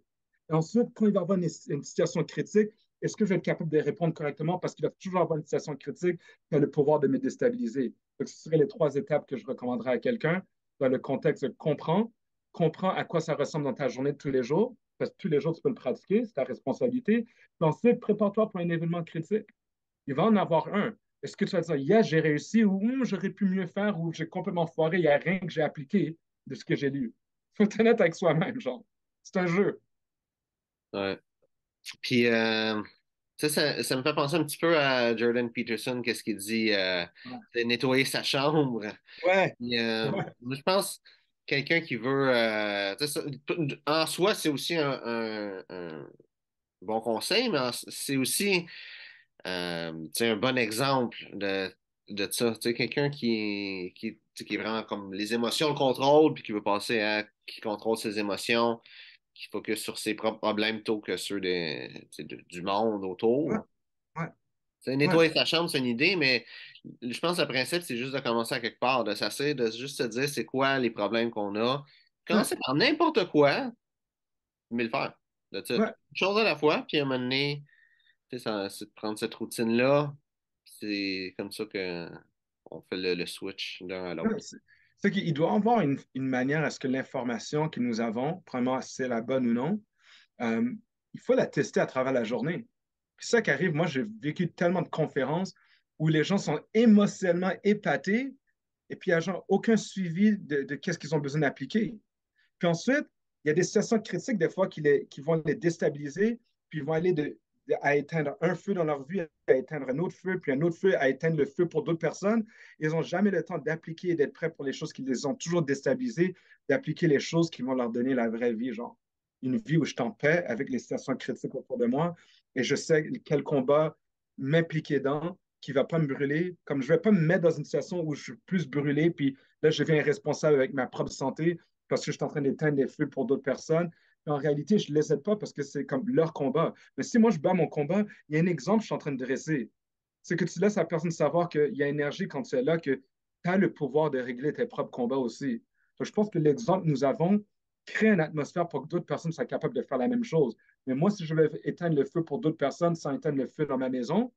Speaker 2: Et ensuite, quand il va y avoir une situation critique, est-ce que je vais être capable de répondre correctement? Parce qu'il va toujours avoir une situation critique qui a le pouvoir de me déstabiliser. Donc, ce seraient les trois étapes que je recommanderais à quelqu'un dans le contexte de comprends à quoi ça ressemble dans ta journée de tous les jours, parce que tous les jours, tu peux le pratiquer, c'est ta responsabilité. Puis ensuite, prépare-toi pour un événement critique. Il va en avoir un. Est-ce que tu vas dire, yes, j'ai réussi, ou j'aurais pu mieux faire, ou j'ai complètement foiré, il n'y a rien que j'ai appliqué de ce que j'ai lu. Il faut être honnête avec soi-même, genre. C'est un jeu.
Speaker 1: Ouais. Puis, ça me fait penser un petit peu à Jordan Peterson, qu'est-ce qu'il dit,
Speaker 2: Ouais,
Speaker 1: de nettoyer sa chambre.
Speaker 2: ouais,
Speaker 1: Puis,
Speaker 2: ouais,
Speaker 1: moi, je pense quelqu'un qui veut, en soi, c'est aussi un bon conseil, mais c'est aussi un bon exemple de ça. Tu sais, quelqu'un tu sais, qui est vraiment comme les émotions le contrôle, puis qui veut passer à qui contrôle ses émotions, qui focus sur ses propres problèmes plutôt que ceux tu sais, du monde
Speaker 2: ouais,
Speaker 1: autour.
Speaker 2: ouais,
Speaker 1: Tu sais,
Speaker 2: ouais,
Speaker 1: nettoyer sa chambre, c'est une idée, mais je pense que le principe, c'est juste de commencer à quelque part, de s'asseoir, de juste se dire c'est quoi les problèmes qu'on a.
Speaker 2: ouais,
Speaker 1: Commencer par n'importe quoi, mais le faire. De tout. Une
Speaker 2: ouais.
Speaker 1: chose à la fois, puis à un moment donné, tu sais, c'est de prendre cette routine-là. C'est comme ça que on fait le switch d'un à
Speaker 2: Ouais,
Speaker 1: l'autre.
Speaker 2: c'est qu'il doit y avoir une manière à ce que l'information que nous avons, premièrement, si c'est la bonne ou non, euh, il faut la tester à travers la journée. Puis ça qui arrive, moi, j'ai vécu tellement de conférences où les gens sont émotionnellement épatés et puis il n'y a genre aucun suivi de qu'est-ce qu'ils ont besoin d'appliquer. Puis ensuite, il y a des situations critiques des fois qui vont les déstabiliser, puis ils vont aller à éteindre un feu dans leur vie, à éteindre un autre feu, puis un autre feu, à éteindre le feu pour d'autres personnes. Ils n'ont jamais le temps d'appliquer et d'être prêts pour les choses qui les ont toujours déstabilisés, d'appliquer les choses qui vont leur donner la vraie vie, genre une vie où je suis en paix avec les situations critiques autour de moi et je sais quel combat m'impliquer dans qui ne va pas me brûler, comme je ne vais pas me mettre dans une situation où je suis plus brûlé, puis là, je deviens responsable avec ma propre santé parce que je suis en train d'éteindre les feux pour d'autres personnes. Mais en réalité, je ne les aide pas parce que c'est comme leur combat. Mais si moi, je bats mon combat, il y a un exemple que je suis en train de dresser. C'est que tu laisses la personne savoir qu'il y a énergie quand tu es là, que tu as le pouvoir de régler tes propres combats aussi. Donc, je pense que l'exemple que nous avons crée une atmosphère pour que d'autres personnes soient capables de faire la même chose. Mais moi, si je vais éteindre le feu pour d'autres personnes sans éteindre le feu dans ma maison,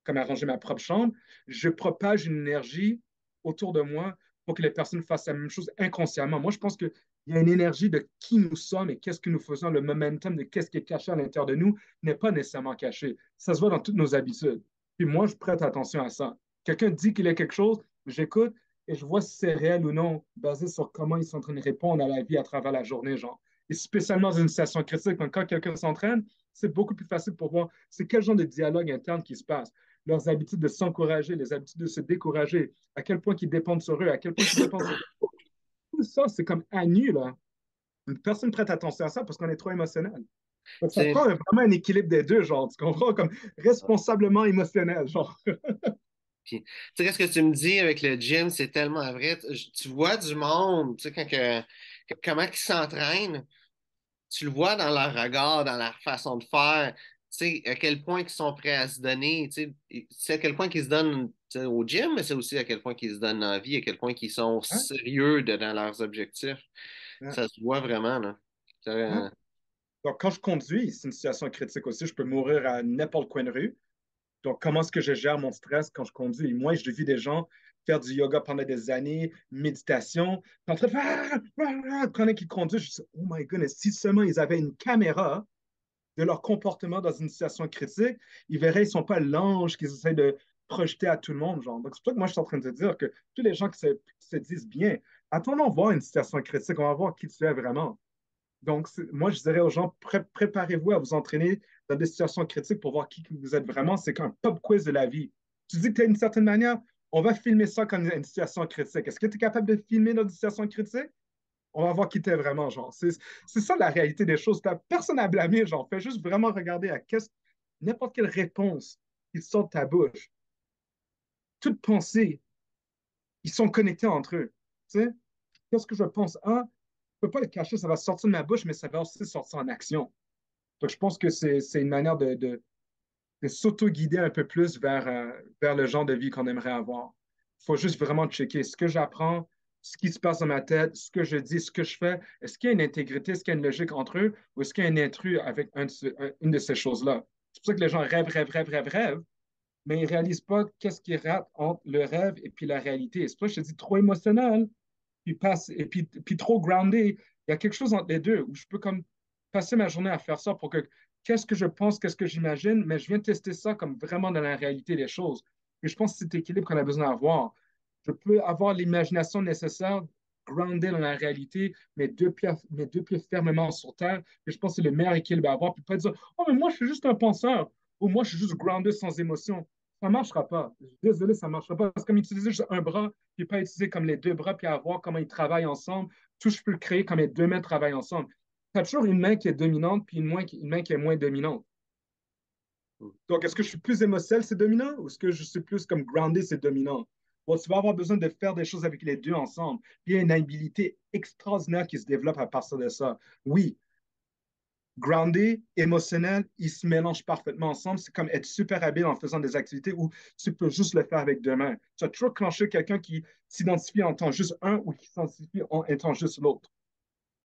Speaker 2: comme arranger ma propre chambre, je propage une énergie autour de moi pour que les personnes fassent la même chose inconsciemment. Moi, je pense qu'il y a une énergie de qui nous sommes et qu'est-ce que nous faisons, le momentum de qu'est-ce qui est caché à l'intérieur de nous n'est pas nécessairement caché. Ça se voit dans toutes nos habitudes. Puis moi, je prête attention à ça. Quelqu'un dit qu'il est quelque chose, j'écoute et je vois si c'est réel ou non, basé sur comment ils sont en train de répondre à la vie à travers la journée, genre. Et spécialement dans une situation critique, quand quelqu'un s'entraîne, c'est beaucoup plus facile pour voir c'est quel genre de dialogue interne qui se passe, leurs habitudes de s'encourager, les habitudes de se décourager, à quel point ils dépendent sur eux, à quel point ils dépendent sur eux. Tout ça, c'est comme à nu, là. Personne ne prête attention à ça parce qu'on est trop émotionnel. Donc, ça
Speaker 1: C'est
Speaker 2: prend vraiment un équilibre des deux, genre, tu comprends? Comme responsablement émotionnel, genre.
Speaker 1: Puis, tu sais, qu'est-ce que tu me dis avec le gym, c'est tellement vrai. Tu vois du monde, tu sais, comment ils s'entraînent, tu le vois dans leur regard, dans leur façon de faire, tu sais, à quel point ils sont prêts à se donner, tu sais, c'est à quel point ils se donnent tu sais, au gym, mais c'est aussi à quel point ils se donnent dans la vie, à quel point ils sont
Speaker 2: Hein?
Speaker 1: sérieux dans leurs objectifs.
Speaker 2: Hein?
Speaker 1: Ça se voit vraiment, là.
Speaker 2: Hein? Donc, quand je conduis, c'est une situation critique aussi. Je peux mourir à n'importe coin de rue. Donc, comment est-ce que je gère mon stress quand je conduis? Moi, je vis des gens faire du yoga pendant des années, méditation, en train de faire pendant qu'ils conduisent. Je dis, oh my goodness, si seulement ils avaient une caméra de leur comportement dans une situation critique, ils verraient, ils ne sont pas l'ange qu'ils essaient de projeter à tout le monde. Genre. Donc, c'est pour ça que moi, je suis en train de te dire que tous les gens qui se disent bien, attendons voir une situation critique, on va voir qui tu es vraiment. Donc, moi, je dirais aux gens, préparez-vous à vous entraîner dans des situations critiques pour voir qui vous êtes vraiment. C'est comme un pop quiz de la vie. Tu dis que tu es d'une certaine manière, on va filmer ça comme une situation critique. Est-ce que tu es capable de filmer dans une situation critique? On va voir qui tu es vraiment, genre. C'est ça la réalité des choses. Tu n'as personne à blâmer, genre. Fais juste vraiment regarder à n'importe quelle réponse qui sort de ta bouche. Toute pensée, ils sont connectés entre eux. Tu sais? Qu'est-ce que je pense? Un, je ne peux pas le cacher, ça va sortir de ma bouche, mais ça va aussi sortir en action. Donc, je pense que c'est une manière de s'auto-guider un peu plus vers le genre de vie qu'on aimerait avoir. Il faut juste vraiment checker ce que j'apprends, ce qui se passe dans ma tête, ce que je dis, ce que je fais. Est-ce qu'il y a une intégrité, est-ce qu'il y a une logique entre eux ou est-ce qu'il y a un intrus avec une de ces choses-là? C'est pour ça que les gens rêvent, rêvent, rêvent, rêvent, rêvent, mais ils ne réalisent pas qu'est-ce qui rate entre le rêve et puis la réalité. C'est pour ça que je te dis trop émotionnel, puis trop groundé. Il y a quelque chose entre les deux où je peux comme passer ma journée à faire ça pour que qu'est-ce que je pense, qu'est-ce que j'imagine, mais je viens tester ça comme vraiment dans la réalité des choses. Et je pense que c'est cet équilibre qu'on a besoin d'avoir. Je peux avoir l'imagination nécessaire, groundé dans la réalité, mes deux pieds fermement sur terre. Et je pense que c'est le meilleur équilibre à avoir. Puis pas dire, oh, mais moi, je suis juste un penseur, ou moi, je suis juste groundé sans émotion. Ça ne marchera pas. Désolé, ça ne marchera pas. Parce que comme utiliser juste un bras, puis pas utiliser comme les deux bras, puis à voir comment ils travaillent ensemble. Tout, je peux le créer comme les deux mains travaillent ensemble. Tu as toujours une main qui est dominante, puis une main qui est moins dominante. Donc, est-ce que je suis plus émotionnel, c'est dominant, ou est-ce que je suis plus comme grounded, c'est dominant? Bon, tu vas avoir besoin de faire des choses avec les deux ensemble. Puis il y a une habilité extraordinaire qui se développe à partir de ça. Oui, grounded, émotionnel, ils se mélangent parfaitement ensemble. C'est comme être super habile en faisant des activités où tu peux juste le faire avec deux mains. Tu as toujours clenché quelqu'un qui s'identifie en tant juste un ou qui s'identifie en étant juste l'autre.